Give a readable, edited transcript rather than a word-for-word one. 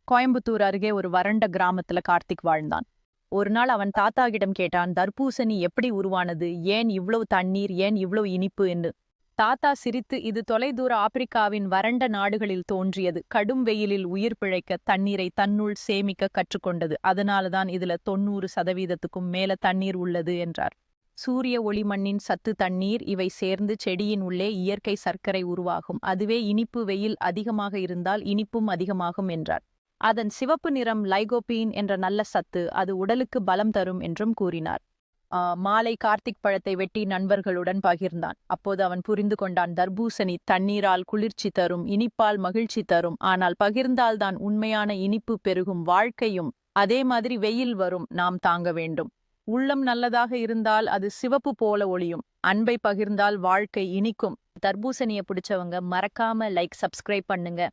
கோயம்புத்தூர் அருகே ஒரு வறண்ட கிராமத்துல கார்த்திக் வாழ்ந்தான். ஒரு நாள் அவன் தாத்தாகிடம் கேட்டான், தர்பூசணி எப்படி உருவானது, ஏன் இவ்வளவு தண்ணீர், ஏன் இவ்வளவு இனிப்பு என்று. தாத்தா சிரித்து, இது தொலைதூர ஆப்பிரிக்காவின் வறண்ட நாடுகளில் தோன்றியது, கடும் வெயிலில் உயிர் பிழைக்க தண்ணீரை தன்னுள் சேமிக்க கற்றுக்கொண்டது, அதனாலதான் இதுல 90% மேல தண்ணீர் உள்ளது என்றார். சூரிய ஒளி, மண்ணின் சத்து, தண்ணீர் இவை சேர்ந்து செடியின் உள்ளே இயற்கை சர்க்கரை உருவாகும், அதுவே இனிப்பு. வெயில் அதிகமாக இருந்தால் இனிப்பும் அதிகமாகும் என்றார். அதன் சிவப்பு நிறம் லைகோபீன் என்ற நல்ல சத்து, அது உடலுக்கு பலம் தரும் என்றும் கூறினார். மாலை கார்த்திக் பழத்தை வெட்டி நண்பர்களுடன் பகிர்ந்தான். அப்போது அவன் புரிந்து கொண்டான், தர்பூசணி தண்ணீரால் குளிர்ச்சி தரும், இனிப்பால் மகிழ்ச்சி தரும், ஆனால் பகிர்ந்தால்தான் உண்மையான இனிப்பு பெருகும். வாழ்க்கையும் அதே மாதிரி வெயில் வரும், நாம் தாங்க வேண்டும். உள்ளம் நல்லதாக இருந்தால் அது சிவப்பு போல ஒளியும். அன்பை பகிர்ந்தால் வாழ்க்கை இனிக்கும். தர்பூசணியை பிடிச்சவங்க மறக்காம லைக், சப்ஸ்கிரைப் பண்ணுங்க.